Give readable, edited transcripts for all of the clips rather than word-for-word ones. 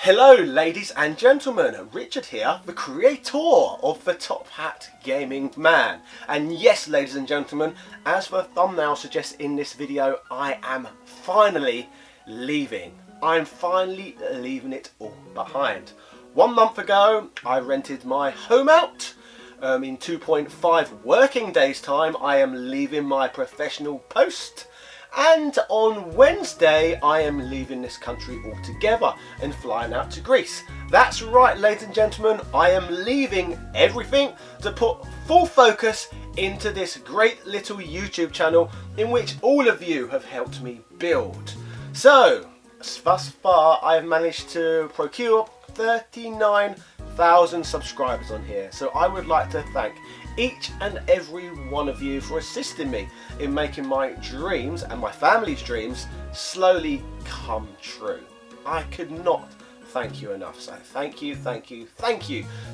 Hello ladies and gentlemen, Richard here, the creator of the Top Hat Gaming Man. And yes ladies and gentlemen, as the thumbnail suggests in this video, I am finally leaving. I'm finally leaving it all behind. 1 month ago, I rented my home out. In 2.5 working days time, I am leaving my professional post. And on Wednesday, I am leaving this country altogether and flying out to Greece. That's right, ladies and gentlemen, I am leaving everything to put full focus into this great little YouTube channel in which all of you have helped me build. So, thus far, I've managed to procure 39,000 subscribers on here. So I would like to thank each and every one of you for assisting me in making my dreams and my family's dreams slowly come true. I could not thank you enough. So thank you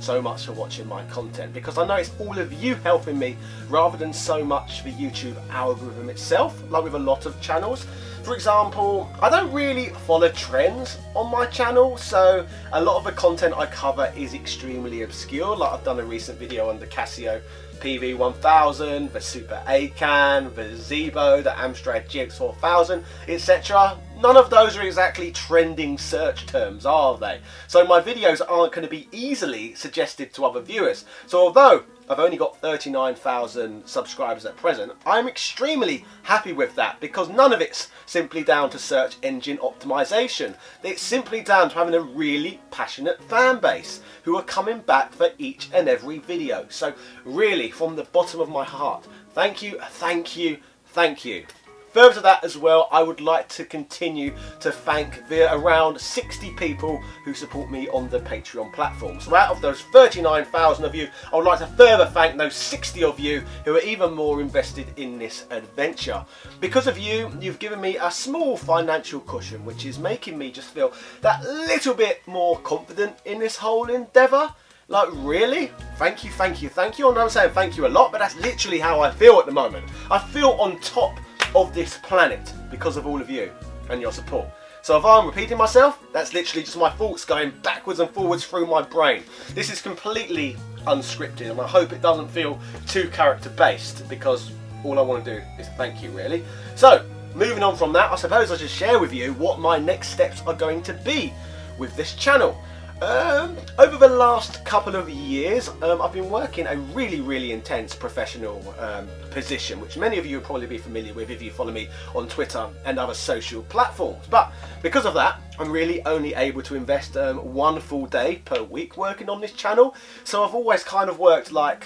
so much for watching my content, because I know it's all of you helping me rather than so much the YouTube algorithm itself, like with a lot of channels. For example, I don't really follow trends on my channel, so a lot of the content I cover is extremely obscure. Like I've done a recent video on the Casio PV1000, the Super ACAN, the Zebo, the Amstrad GX4000, etc. None of those are exactly trending search terms, are they? So my videos aren't going to be easily suggested to other viewers. So although I've only got 39,000 subscribers at present, I'm extremely happy with that, because none of it's simply down to search engine optimization. It's simply down to having a really passionate fan base who are coming back for each and every video. So really, from the bottom of my heart, thank you. Further to that as well, I would like to continue to thank the around 60 people who support me on the Patreon platform. So out of those 39,000 of you, I would like to further thank those 60 of you who are even more invested in this adventure. Because of you, you've given me a small financial cushion, which is making me just feel that little bit more confident in this whole endeavour. Like, really? Thank you. I know I'm saying thank you a lot, but that's literally how I feel at the moment. I feel on top of this planet because of all of you and your support. So if I'm repeating myself, that's literally just my thoughts going backwards and forwards through my brain. This is completely unscripted, and I hope it doesn't feel too character based, because all I want to do is thank you, really. So moving on from that, I suppose I'll just share with you what my next steps are going to be with this channel. Over the last couple of years, I've been working a really intense professional position, which many of you will probably be familiar with if you follow me on Twitter and other social platforms. But because of that, I'm really only able to invest 1 full day per week working on this channel. So I've always kind of worked like,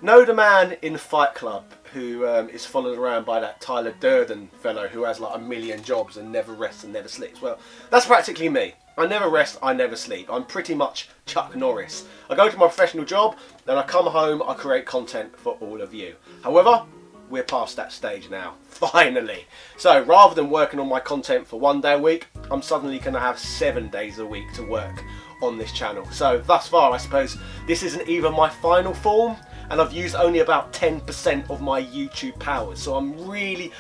know the man in Fight Club who is followed around by that Tyler Durden fellow who has like 1 million jobs and never rests and never sleeps? Well, that's practically me. I never rest, I never sleep. I'm pretty much Chuck Norris. I go to my professional job, then I come home, I create content for all of you. However, we're past that stage now, finally. So rather than working on my content for 1 day a week, I'm suddenly going to have 7 days a week to work on this channel. So thus far, I suppose this isn't even my final form, and I've used only about 10% of my YouTube powers. So I'm really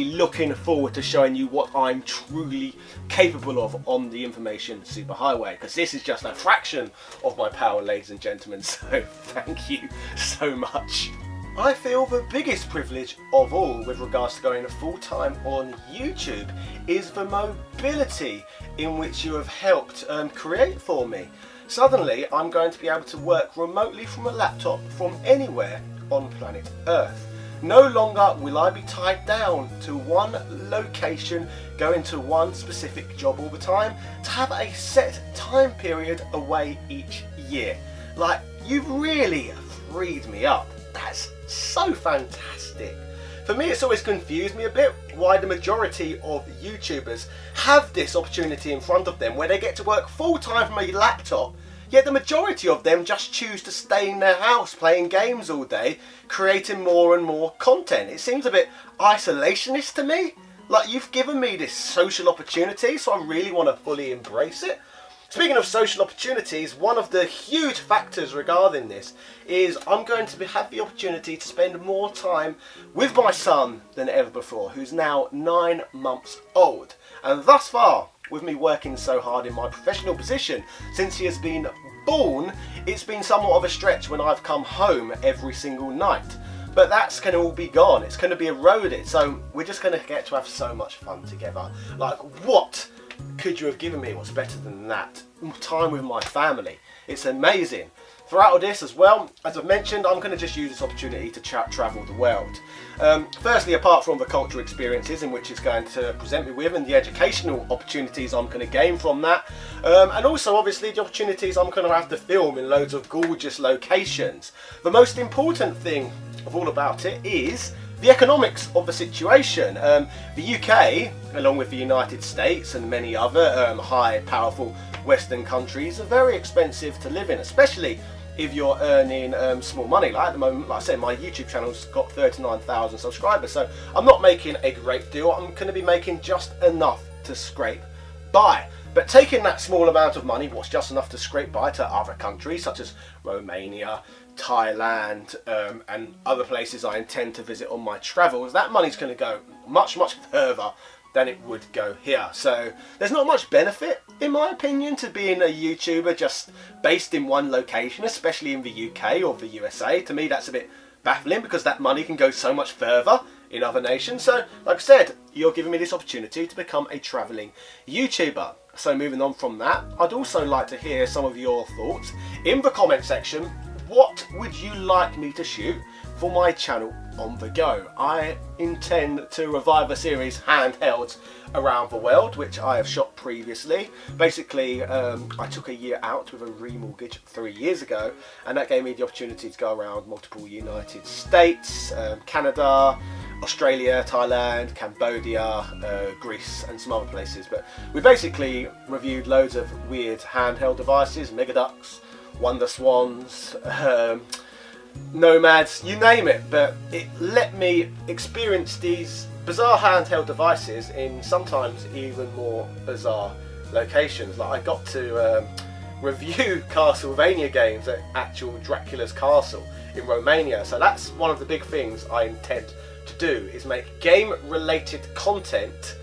looking forward to showing you what I'm truly capable of on the information superhighway, because this is just a fraction of my power, ladies and gentlemen. So thank you so much. I feel the biggest privilege of all with regards to going full-time on YouTube is the mobility in which you have helped create for me. Suddenly, I'm going to be able to work remotely from a laptop from anywhere on planet Earth. No longer will I be tied down to one location, going to one specific job all the time, to have a set time period away each year. Like, you've really freed me up. That's so fantastic. For me, it's always confused me a bit why the majority of YouTubers have this opportunity in front of them where they get to work full-time from a laptop, yet the majority of them just choose to stay in their house playing games all day, creating more and more content. It seems a bit isolationist to me. Like, you've given me this social opportunity, so I really want to fully embrace it. Speaking of social opportunities, one of the huge factors regarding this is I'm going to have the opportunity to spend more time with my son than ever before, who's now 9 months old. And thus far, with me working so hard in my professional position since he has been born, it's been somewhat of a stretch when I've come home every single night. But that's going to all be gone. It's going to be eroded. So we're just going to get to have so much fun together. Like, what could you have given me? What's better than that? Time with my family. It's amazing. Throughout all this as well, as I've mentioned, I'm going to just use this opportunity to travel the world. Firstly, apart from the cultural experiences in which it's going to present me with and the educational opportunities I'm going to gain from that, and also obviously the opportunities I'm going to have to film in loads of gorgeous locations. The most important thing of all about it is the economics of the situation. The UK, along with the United States and many other high, powerful Western countries, are very expensive to live in, especially if you're earning small money. Like at the moment, like I said, my YouTube channel's got 39,000 subscribers, so I'm not making a great deal. I'm going to be making just enough to scrape by. But taking that small amount of money, what's just enough to scrape by, to other countries such as Romania, Thailand, and other places I intend to visit on my travels, that money's going to go much, much further than it would go here. So there's not much benefit, in my opinion, to being a YouTuber just based in one location, especially in the UK or the USA. To me, that's a bit baffling because that money can go so much further in other nations. So, like I said, you're giving me this opportunity to become a travelling YouTuber. So moving on from that, I'd also like to hear some of your thoughts in the comment section. What would you like me to shoot for my channel on the go? I intend to revive a series, Handhelds, around the world, which I have shot previously. Basically, I took a year out with a remortgage 3 years ago, and that gave me the opportunity to go around multiple United States, Canada, Australia, Thailand, Cambodia, Greece and some other places. But we basically reviewed loads of weird handheld devices, Megaducks, Wonder Swans, Nomads, you name it, but it let me experience these bizarre handheld devices in sometimes even more bizarre locations. Like I got to review Castlevania games at actual Dracula's castle in Romania, so that's one of the big things I intend to do, is make game related content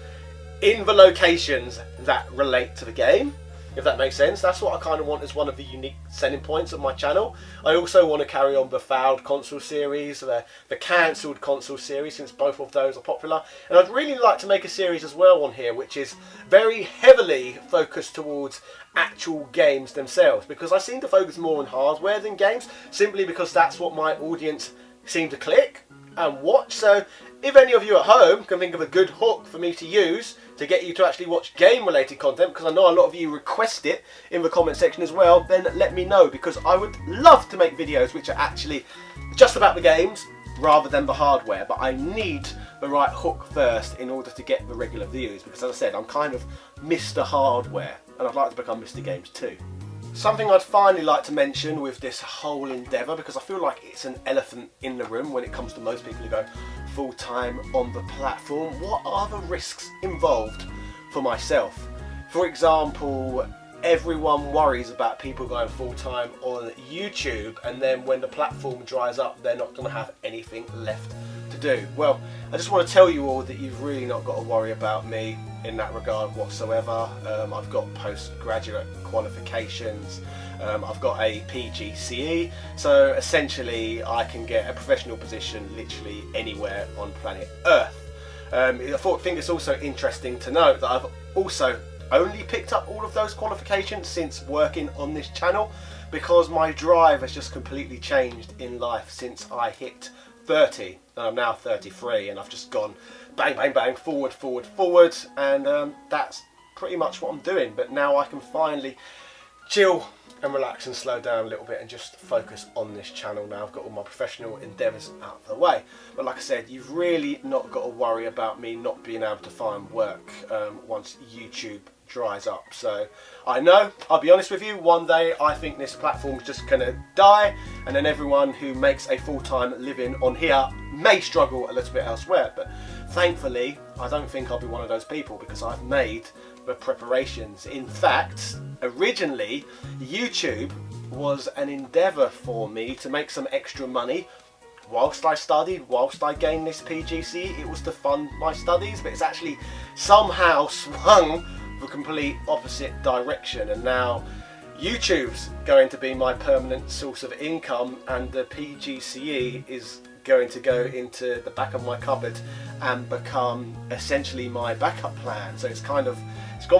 in the locations that relate to the game, if that makes sense. That's what I kind of want as one of the unique selling points of my channel. I also want to carry on the failed console series, the cancelled console series, since both of those are popular. And I'd really like to make a series as well on here which is very heavily focused towards actual games themselves, because I seem to focus more on hardware than games, simply because that's what my audience seem to click and watch. So if any of you at home can think of a good hook for me to use to get you to actually watch game related content, because I know a lot of you request it in the comment section as well, then let me know, because I would love to make videos which are actually just about the games rather than the hardware. But I need the right hook first in order to get the regular views, because as I said, I'm kind of Mr. Hardware and I'd like to become Mr. Games too. Something I'd finally like to mention with this whole endeavour, because I feel like it's an elephant in the room when it comes to most people who go full-time on the platform. What are the risks involved for myself? For example, everyone worries about people going full-time on YouTube, and then when the platform dries up, they're not going to have anything left to do. Well, I just want to tell you all that you've really not got to worry about me in that regard whatsoever. I've got postgraduate qualifications, I've got a PGCE, so essentially I can get a professional position literally anywhere on planet Earth. I think it's also interesting to note that I've also only picked up all of those qualifications since working on this channel, because my drive has just completely changed in life since I hit 30, and I'm now 33, and I've just gone bang, bang, bang, forward, forward, forward, and that's pretty much what I'm doing. But now I can finally chill and relax and slow down a little bit and just focus on this channel now. I've got all my professional endeavours out of the way. But like I said, you've really not got to worry about me not being able to find work once YouTube dries up. So I know, I'll be honest with you, one day I think this platform's just gonna die, and then everyone who makes a full-time living on here may struggle a little bit elsewhere. But thankfully I don't think I'll be one of those people, because I've made the preparations. In fact, originally YouTube was an endeavour for me to make some extra money whilst I studied, whilst I gained this PGC. It was to fund my studies, but it's actually somehow swung the complete opposite direction, and now YouTube's going to be my permanent source of income, and the PGCE is going to go into the back of my cupboard and become essentially my backup plan. So it's gone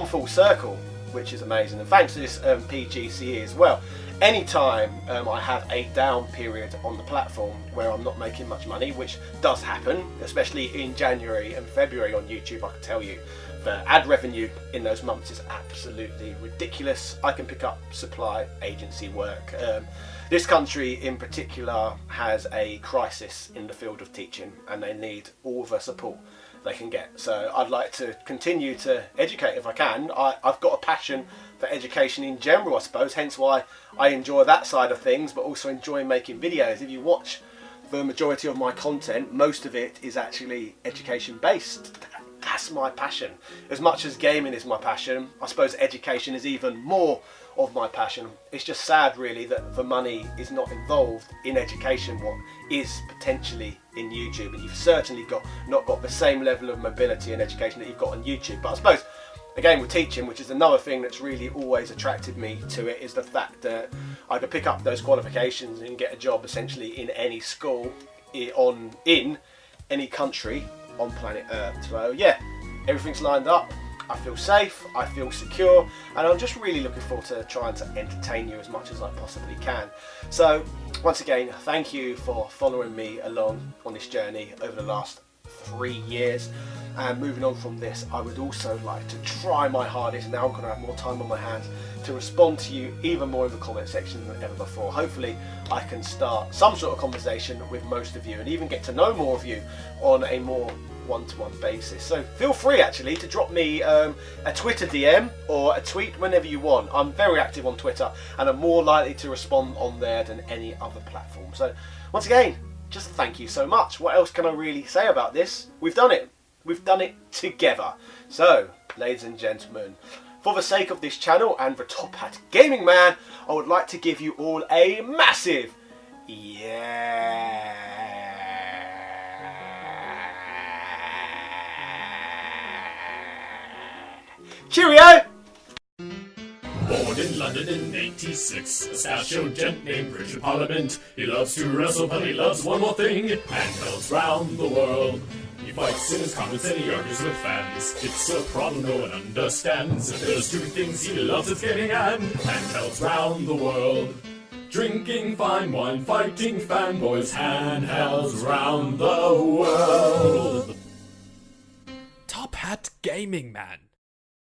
full circle, which is amazing. And thanks to this PGCE as well, anytime I have a down period on the platform where I'm not making much money, which does happen, especially in January and February on YouTube, I can tell you the ad revenue in those months is absolutely ridiculous. I can pick up supply agency work. This country in particular has a crisis in the field of teaching, and they need all the support they can get. So I'd like to continue to educate if I can. I've got a passion for education in general, I suppose, hence why I enjoy that side of things, but also enjoy making videos. If you watch the majority of my content, most of it is actually education based. That's my passion. As much as gaming is my passion, I suppose education is even more of my passion. It's just sad really that the money is not involved in education what is potentially in YouTube, and you've certainly not got the same level of mobility in education that you've got on YouTube. But I suppose again with teaching, which is another thing that's really always attracted me to it, is the fact that I could pick up those qualifications and get a job essentially in any school in any country on planet Earth. So yeah, everything's lined up. I feel safe, I feel secure, and I'm just really looking forward to trying to entertain you as much as I possibly can. So once again, thank you for following me along on this journey over the last 3 years. And moving on from this, I would also like to try my hardest, now I'm going to have more time on my hands, to respond to you even more in the comment section than ever before. Hopefully I can start some sort of conversation with most of you and even get to know more of you on a more one-to-one basis. So feel free actually to drop me a Twitter DM or a tweet whenever you want. I'm very active on Twitter and I'm more likely to respond on there than any other platform. So once again, just thank you so much. What else can I really say about this? We've done it. We've done it together. So, ladies and gentlemen, for the sake of this channel and the Top Hat Gaming Man, I would like to give you all a massive yeah. Cheerio! Born in London in 86, a mustachioed gent named Richard Parliament. He loves to wrestle, but he loves one more thing: handhelds round the world. He fights in his comments and he argues with fans. It's a problem no one understands. If there's two things he loves, it's getting at handhelds round the world. Drinking fine wine, fighting fanboys, handhelds round the world. Top Hat Gaming Man.